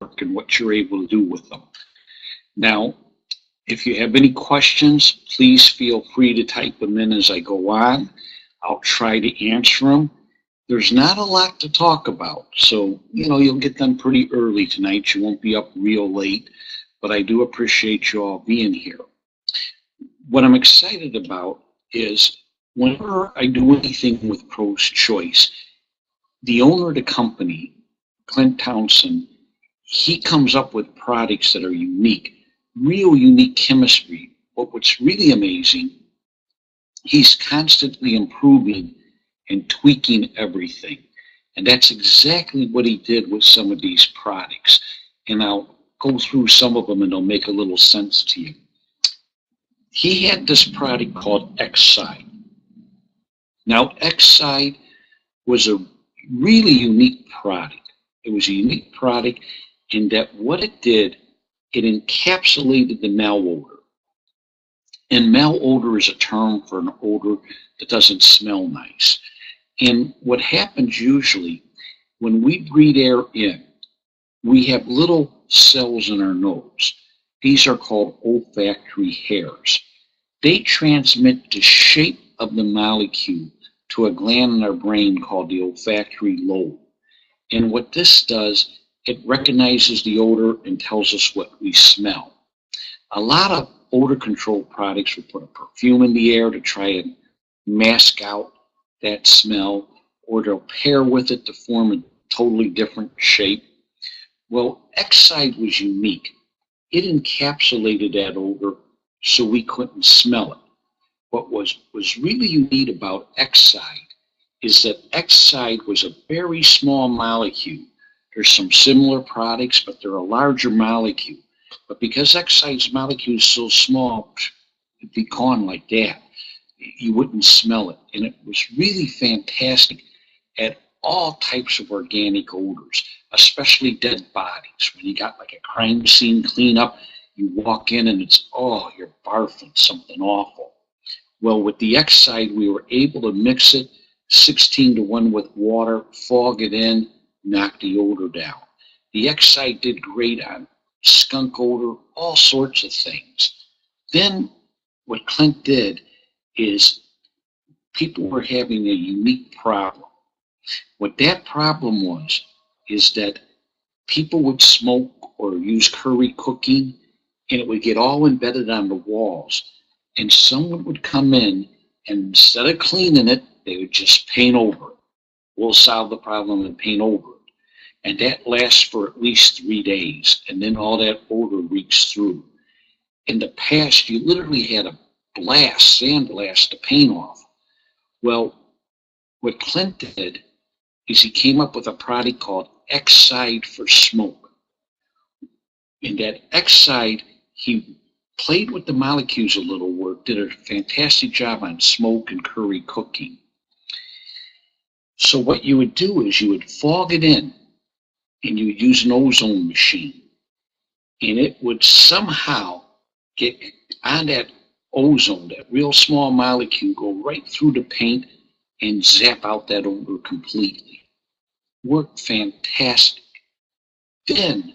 work and what you're able to do with them. Now, if you have any questions, please feel free to type them in as I go on. I'll try to answer them. There's not a lot to talk about, so you'll get them pretty early tonight. You won't be up real late, but I do appreciate you all being here. What I'm excited about is whenever I do anything with Pro's Choice, the owner of the company, Clint Townsend, he comes up with products that are unique, real unique chemistry. But what's really amazing, he's constantly improving and tweaking everything. And that's exactly what he did with some of these products. And I'll go through some of them and they'll make a little sense to you. He had this product called X-Side. Now, X-Side was a really unique product. It was a unique product in that what it did, it encapsulated the malodor. And malodor is a term for an odor that doesn't smell nice. And what happens usually when we breathe air in, we have little cells in our nose. These are called olfactory hairs. They transmit the shape of the molecule to a gland in our brain called the olfactory lobe. And what this does, it recognizes the odor and tells us what we smell. A lot of odor control products will put a perfume in the air to try and mask out that smell, or they'll pair with it to form a totally different shape. Well, X-Side was unique. It encapsulated that odor so we couldn't smell it. What was really unique about X-Side is that X-Side was a very small molecule. There's some similar products, but they're a larger molecule. But because X-Side's molecule is so small, it'd be gone like that. You wouldn't smell it. And it was really fantastic at all types of organic odors, especially dead bodies. When you got like a crime scene cleanup, you walk in and it's, oh, you're barfing something awful. Well, with the X-Side, we were able to mix it 16-to-1 with water, fog it in, knock the odor down. The X-Side did great on skunk odor, all sorts of things. Then what Clint did is people were having a unique problem. What that problem was is that people would smoke or use curry cooking and it would get all embedded on the walls. And someone would come in and instead of cleaning it, they would just paint over it. We'll solve the problem and paint over it. And that lasts for at least 3 days. And then all that odor reeks through. In the past, you literally had a sandblast to paint off. Well, what Clint did is he came up with a product called X-Side for smoke. In that X-Side, he played with the molecules a little, did a fantastic job on smoke and curry cooking. So what you would do is you would fog it in and you would use an ozone machine. And it would somehow get on that ozone, that real small molecule, go right through the paint and zap out that odor completely. Worked fantastic. Then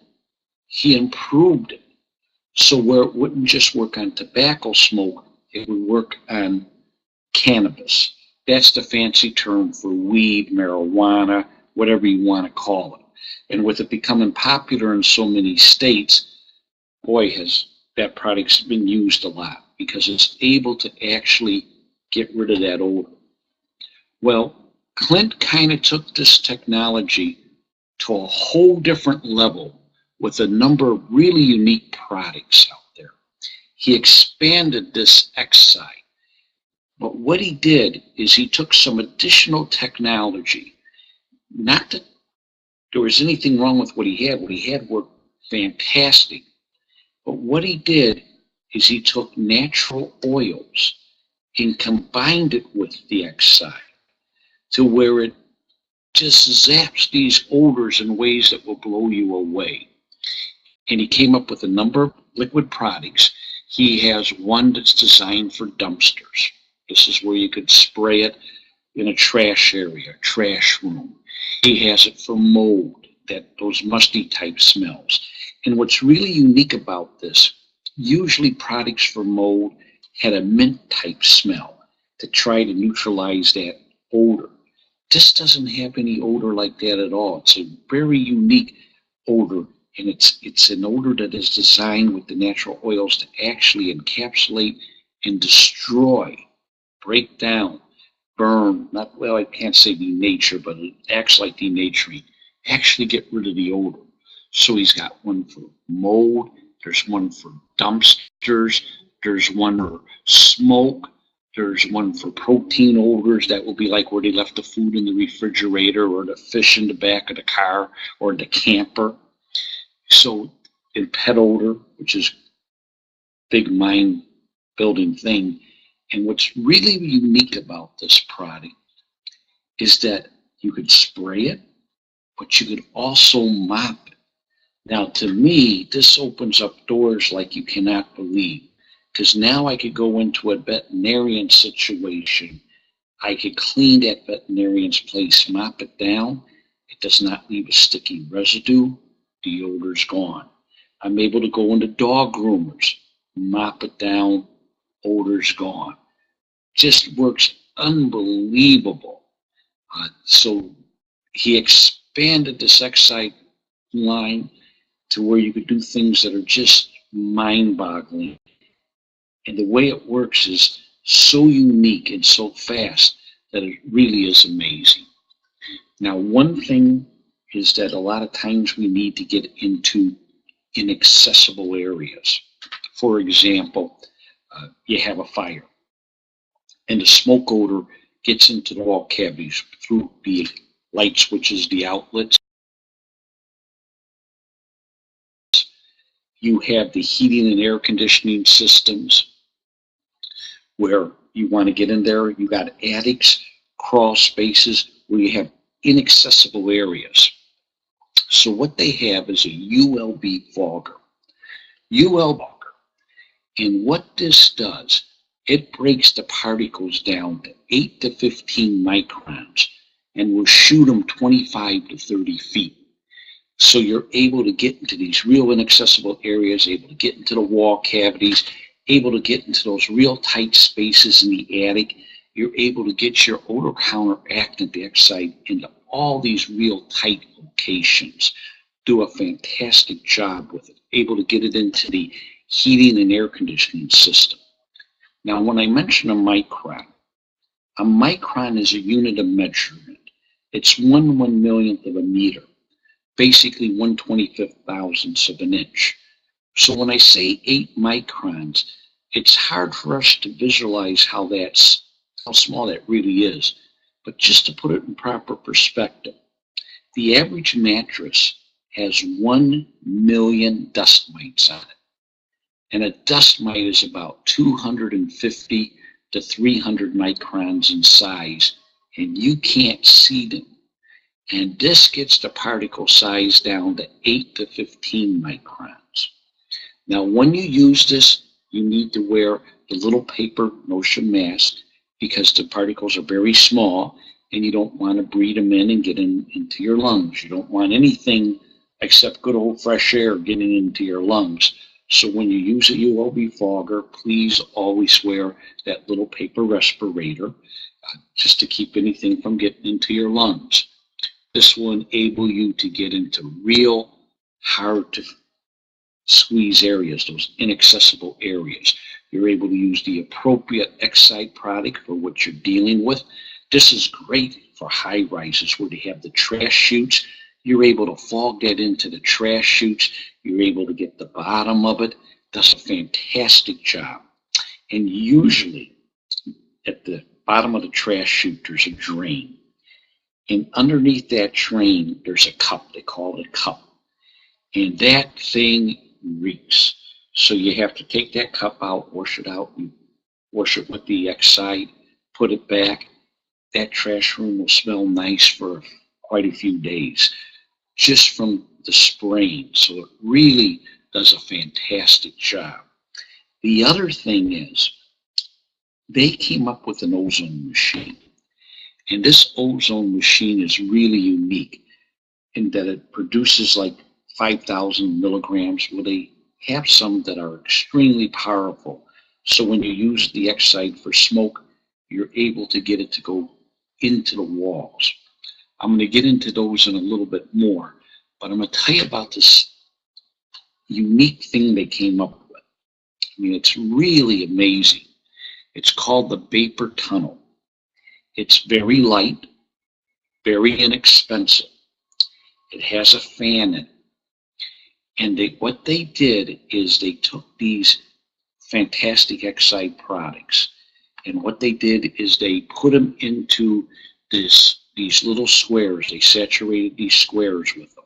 he improved it so where it wouldn't just work on tobacco smoke, it would work on cannabis. That's the fancy term for weed, marijuana, whatever you want to call it. And with it becoming popular in so many states, boy, has that product's been used a lot because it's able to actually get rid of that odor. Well, Clint kind of took this technology to a whole different level with a number of really unique products out there. He expanded this X-Side. But what he did is he took some additional technology. Not that there was anything wrong with what he had worked fantastic. But what he did is he took natural oils and combined it with the X-Side to where it just zaps these odors in ways that will blow you away. And he came up with a number of liquid products. He has one that's designed for dumpsters. This is where you could spray it in a trash area, trash room. He has it for mold. those musty type smells. And what's really unique about this, usually products for mold had a mint type smell to try to neutralize that odor. This doesn't have any odor like that at all. It's a very unique odor, and it's an odor that is designed with the natural oils to actually encapsulate and destroy, break down, burn, not, well, I can't say denature, but it acts like denaturing, actually get rid of the odor. So he's got one for mold, there's one for dumpsters, there's one for smoke, there's one for protein odors. That will be like where they left the food in the refrigerator or the fish in the back of the car or the camper. So in pet odor, which is a big mind building thing. And what's really unique about this product is that you could spray it, but you could also mop it. Now, to me, this opens up doors like you cannot believe, because now I could go into a veterinarian situation. I could clean that veterinarian's place, mop it down. It does not leave a sticky residue. The odor's gone. I'm able to go into dog groomers, mop it down, odor's gone. Just works unbelievable. So he expanded this Excite line to where you could do things that are just mind-boggling. And the way it works is so unique and so fast that it really is amazing. Now, one thing is that a lot of times we need to get into inaccessible areas. For example, you have a fire, and the smoke odor gets into the wall cavities through the light switches, the outlets. You have the heating and air conditioning systems where you want to get in there. You got attics, crawl spaces where you have inaccessible areas. So what they have is a ULB fogger. And what this does, it breaks the particles down to 8 to 15 microns and will shoot them 25 to 30 feet. So you're able to get into these real inaccessible areas, able to get into the wall cavities, able to get into those real tight spaces in the attic. You're able to get your odor counteractant, the Excite, into all these real tight locations. Do a fantastic job with it. Able to get it into the heating and air conditioning system. Now, when I mention a micron is a unit of measurement. It's 1/1,000,000th of a meter, basically 1/25 thousandths of an inch. So when I say 8 microns, it's hard for us to visualize how small that really is. But just to put it in proper perspective, the average mattress has 1 million dust mites on it. And a dust mite is about 250 to 300 microns in size, and you can't see them. And this gets the particle size down to 8 to 15 microns. Now, when you use this, you need to wear the little paper motion mask because the particles are very small, and you don't want to breathe them in and get into your lungs. You don't want anything except good old fresh air getting into your lungs. So when you use a ULB fogger, please always wear that little paper respirator just to keep anything from getting into your lungs. This will enable you to get into real hard to squeeze areas, those inaccessible areas. You're able to use the appropriate Excite product for what you're dealing with. This is great for high rises where they have the trash chutes. You're able to fog that into the trash chutes. You're able to get the bottom of it. Does a fantastic job. And usually at the bottom of the trash chute, there's a drain. And underneath that drain, there's a cup. They call it a cup. And that thing reeks. So you have to take that cup out, wash it out, and wash it with the Excite, put it back. That trash room will smell nice for quite a few days just from the spraying. So it really does a fantastic job. The other thing is they came up with an ozone machine. And this ozone machine is really unique. and that it produces like 5,000 milligrams. Well, they have some that are extremely powerful. So when you use the Excite for smoke, you're able to get it to go into the walls. I'm going to get into those in a little bit more, but I'm going to tell you about this unique thing they came up with. I mean, it's really amazing. It's called the Vapor Tunnel. It's very light, very inexpensive. It has a fan in it. And what they did is they took these fantastic Excite products, and what they did is they put them into these little squares. They saturated these squares with them.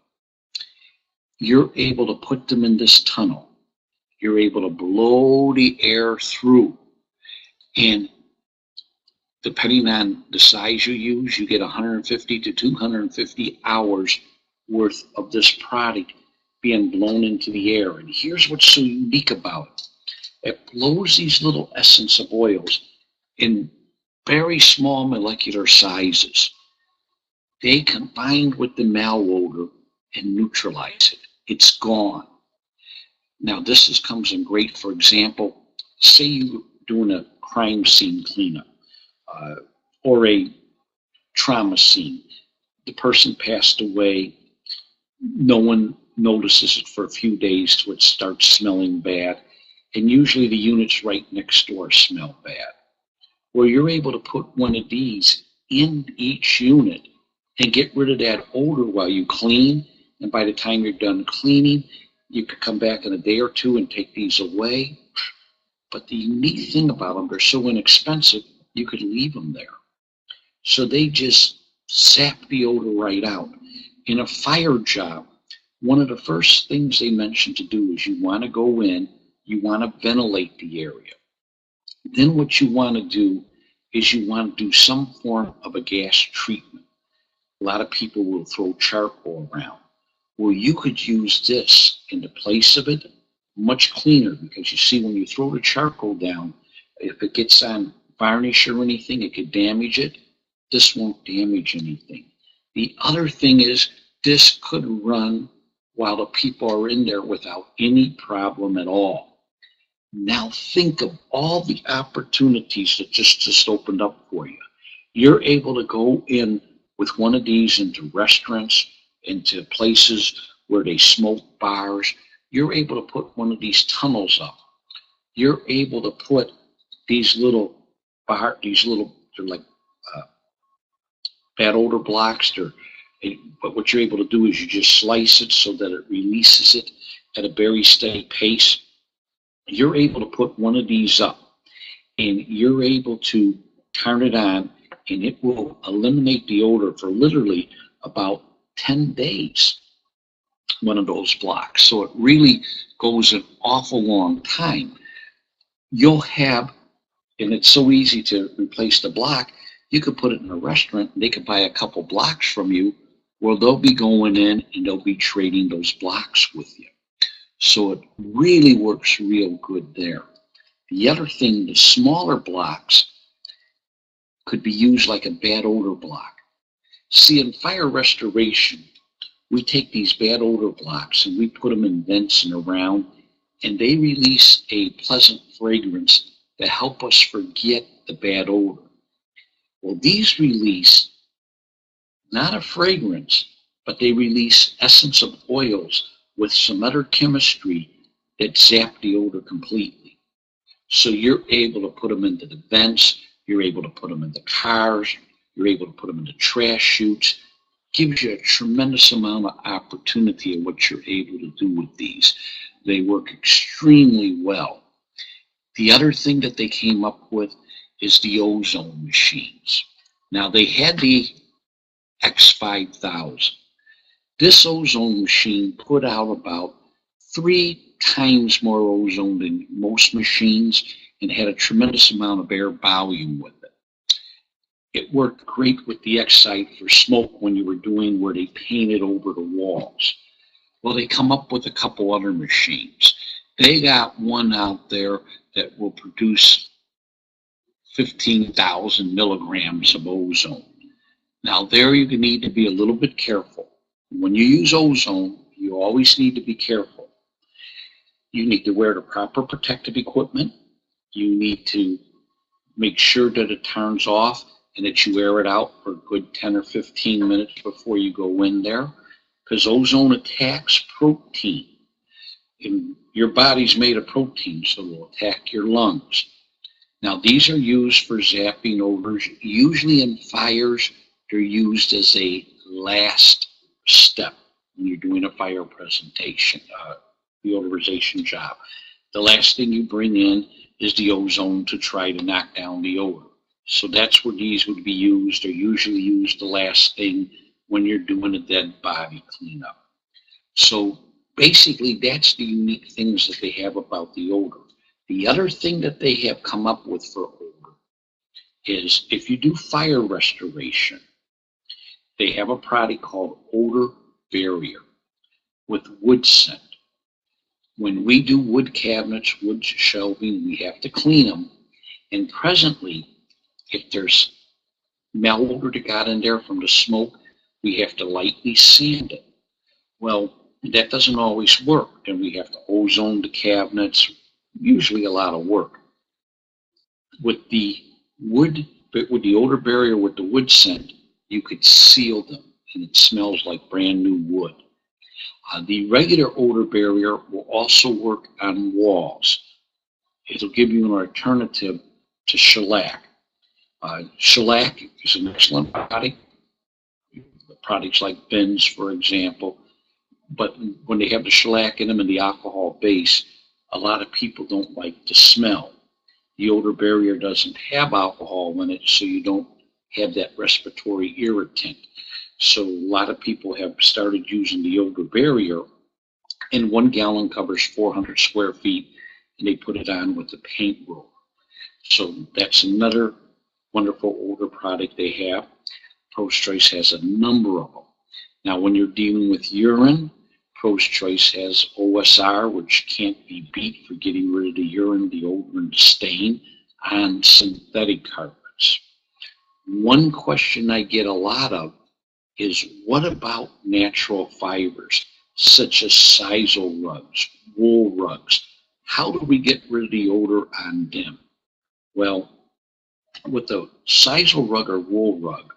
You're able to put them in this tunnel. You're able to blow the air through, and depending on the size you use, you get 150 to 250 hours worth of this product being blown into the air. And here's what's so unique about it. It blows these little essence of oils in very small molecular sizes. They combine with the malodor and neutralize it. It's gone. Now this comes in great, for example, say you're doing a crime scene cleanup or a trauma scene. The person passed away. No one notices it for a few days till it starts smelling bad. And usually the units right next door smell bad. Well, you're able to put one of these in each unit and get rid of that odor while you clean. And by the time you're done cleaning, you could come back in a day or two and take these away. But the unique thing about them, they're so inexpensive, you could leave them there. So they just sap the odor right out. In a fire job, one of the first things they mention to do is you want to go in, you want to ventilate the area. Then what you want to do is you want to do some form of a gas treatment. A lot of people will throw charcoal around. Well, you could use this in the place of it, much cleaner, because you see when you throw the charcoal down, if it gets on varnish or anything, it could damage it. This won't damage anything. The other thing is this could run while the people are in there without any problem at all. Now think of all the opportunities that just opened up for you. You're able to go in with one of these into restaurants, into places where they smoke bars. You're able to put one of these tunnels up. You're able to put these little they're like bad odor blocks. But what you're able to do is you just slice it so that it releases it at a very steady pace. You're able to put one of these up, and you're able to turn it on, and it will eliminate the odor for literally about 10 days, one of those blocks. So it really goes an awful long time. You'll have, and it's so easy to replace the block, you could put it in a restaurant, and they could buy a couple blocks from you. Well, they'll be going in and they'll be trading those blocks with you. So it really works real good there. The other thing, the smaller blocks could be used like a bad odor block. See, in fire restoration, we take these bad odor blocks and we put them in vents and around, and they release a pleasant fragrance to help us forget the bad odor. Well, these release not a fragrance, but they release essence of oils with some other chemistry that zap the odor completely. So you're able to put them into the vents, you're able to put them in the cars, you're able to put them into trash chutes. Gives you a tremendous amount of opportunity of what you're able to do with these. They work extremely well. The other thing that they came up with is the ozone machines. Now they had the X5000. This ozone machine put out about 3 times more ozone than most machines and had a tremendous amount of air volume with it. It worked great with the Excite for smoke when you were doing where they painted over the walls. Well, they come up with a couple other machines. They got one out there that will produce 15,000 milligrams of ozone. Now there you need to be a little bit careful. When you use ozone, you always need to be careful. You need to wear the proper protective equipment. You need to make sure that it turns off and that you air it out for a good 10 or 15 minutes before you go in there, because ozone attacks protein. And your body's made of protein, so it'll attack your lungs. Now, these are used for zapping odors. Usually in fires, they're used as a last step when you're doing a fire presentation, deodorization job. The last thing you bring in is the ozone to try to knock down the odor. So that's where these would be used. They're usually used the last thing when you're doing a dead body cleanup. So basically, that's the unique things that they have about the odor. The other thing that they have come up with for odor is if you do fire restoration, they have a product called Odor Barrier with wood scent. When we do wood cabinets, wood shelving, we have to clean them. And presently, if there's malodor that got in there from the smoke, we have to lightly sand it. Well, that doesn't always work. Then we have to ozone the cabinets, usually a lot of work. With the odor barrier with the wood scent, you could seal them and it smells like brand new wood. The regular odor barrier will also work on walls. It'll give you an alternative to shellac. Shellac is an excellent product. Products like bins, for example. But when they have the shellac in them and the alcohol base, a lot of people don't like the smell. The odor barrier doesn't have alcohol in it, so you don't have that respiratory irritant. So a lot of people have started using the odor barrier, and 1 gallon covers 400 square feet, and they put it on with the paint roller. So that's another wonderful odor product they have. Pro's Choice has a number of them. Now, when you're dealing with urine, Pro's Choice has OSR, which can't be beat for getting rid of the urine, the odor, and the stain on synthetic carpets. One question I get a lot of is, what about natural fibers, such as sisal rugs, wool rugs? How do we get rid of the odor on them? Well, with the sisal rug or wool rug,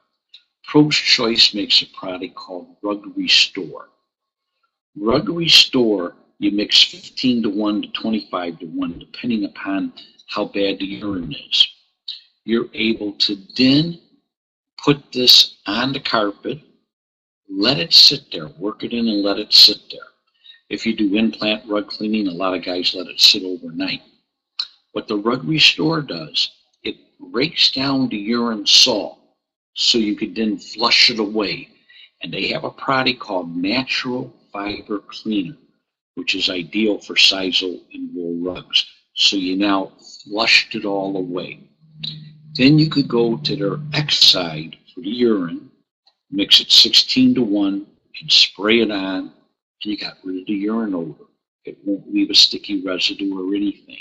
Pro's Choice makes a product called Rug Restore. Rug Restore, you mix 15 to 1 to 25 to 1, depending upon how bad the urine is. You're able to then put this on the carpet, let it sit there, work it in and let it sit there. If you do in-plant rug cleaning, a lot of guys let it sit overnight. What the Rug Restore does, it breaks down the urine salt so you could then flush it away. And they have a product called Natural Fiber Cleaner, which is ideal for sisal and wool rugs. So you now flushed it all away. Then you could go to their X side for the urine, mix it 16 to 1, and spray it on, and you got rid of the urine odor. It won't leave a sticky residue or anything.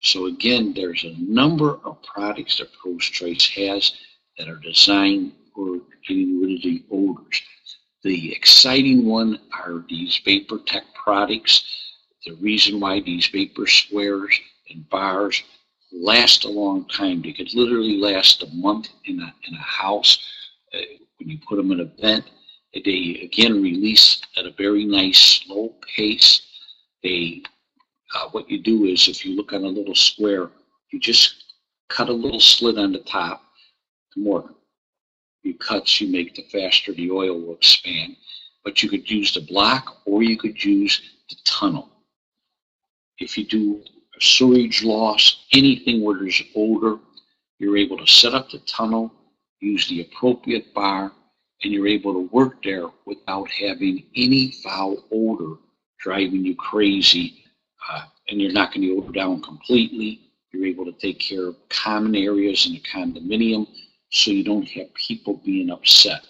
So again, there's a number of products that Pro's Choice has that are designed for getting rid of the odors. The exciting one are these Vapor Tech products. The reason why these vapor squares and bars last a long time, they could literally last a month in a house. When you put them in a vent, they again release at a very nice slow pace. What you do is, if you look on a little square, you just cut a little slit on the top. The more you cut, you make, the faster the oil will expand. But you could use the block or you could use the tunnel. If you do a sewage loss, anything where there's odor, you're able to set up the tunnel, use the appropriate bar, and you're able to work there without having any foul odor driving you crazy. And you're knocking the odor down completely. You're able to take care of common areas in a condominium so you don't have people being upset.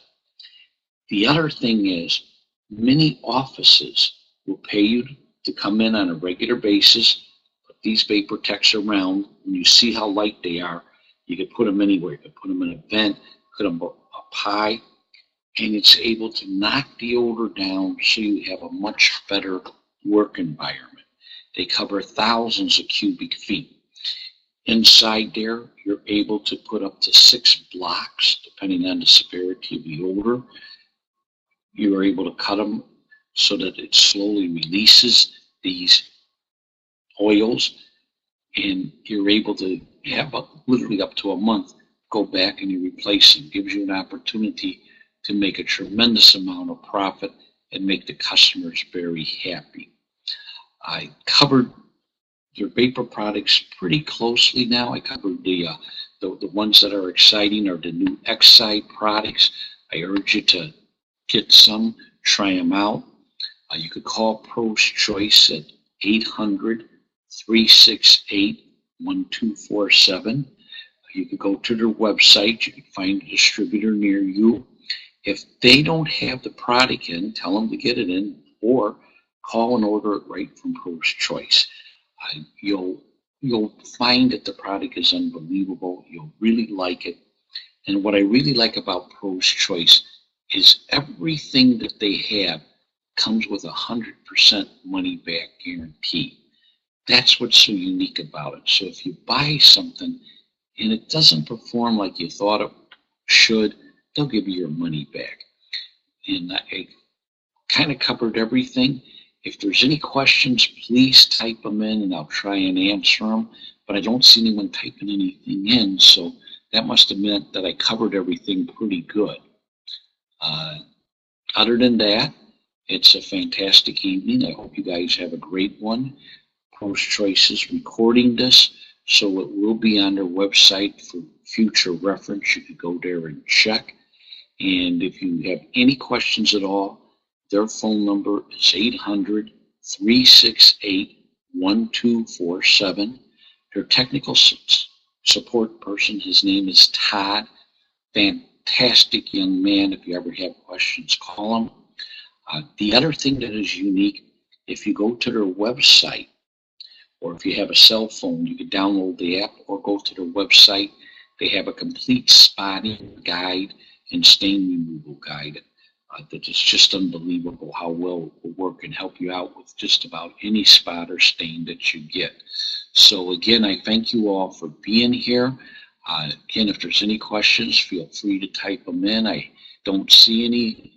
The other thing is, many offices will pay you to come in on a regular basis, put these Vapor Techs around, and you see how light they are. You could put them anywhere. You could put them in a vent, put them up high. and it's able to knock the odor down so you have a much better work environment. They cover thousands of cubic feet. Inside there, you're able to put up to 6 blocks, depending on the severity of the odor. You are able to cut them so that it slowly releases these oils, and you're able to have literally up to a month go back and you replace them. Gives you an opportunity to make a tremendous amount of profit and make the customers very happy. I covered your vapor products pretty closely now. I covered the ones that are exciting are the new X-Side products. I urge you to get some, try them out. You could call Pro's Choice at 800-368-1247. You could go to their website. You can find a distributor near you. If they don't have the product in, tell them to get it in, or call and order it right from Pro's Choice. You'll find that the product is unbelievable. You'll really like it. And what I really like about Pro's Choice is everything that they have comes with 100% money back guarantee. That's what's so unique about it. So if you buy something and it doesn't perform like you thought it should, they'll give you your money back. And I kind of covered everything. If there's any questions, please type them in and I'll try and answer them. But I don't see anyone typing anything in, so that must have meant that I covered everything pretty good. Other than that, it's a fantastic evening. I hope you guys have a great one. Pro's Choice is recording this, so it will be on their website for future reference. You could go there and check. And if you have any questions at all, their phone number is 800-368-1247. Their technical support person, his name is Todd. Fantastic young man. If you ever have questions, call him. The other thing that is unique, if you go to their website, or if you have a cell phone, you can download the app or go to their website. They have a complete spotting guide and stain removal guide. That is just unbelievable how well it will work and help you out with just about any spot or stain that you get. So again, I thank you all for being here. Again, if there's any questions, feel free to type them in. I don't see any.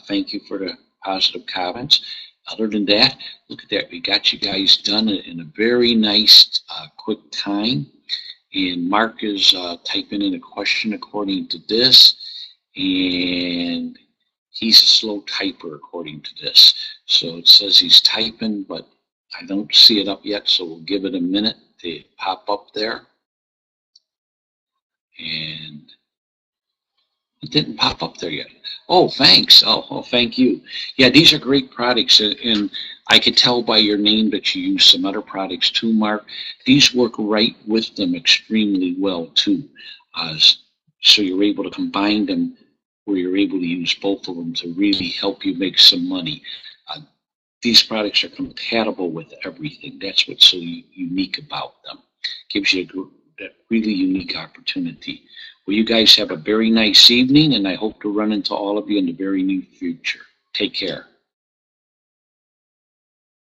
Thank you for the positive comments. Other than that, look at that. We got you guys done in a very nice, quick time. And Mark is typing in a question according to this. And he's a slow typer according to this. So it says he's typing, but I don't see it up yet. So we'll give it a minute to pop up there. And it didn't pop up there yet. Oh, thanks. Oh, thank you. Yeah, these are great products, and I could tell by your name that you use some other products too, Mark. These work right with them extremely well too. So you're able to combine them where you're able to use both of them to really help you make some money. These products are compatible with everything. That's what's so unique about them. Gives you that really unique opportunity. Well, you guys have a very nice evening, and I hope to run into all of you in the very near future. Take care.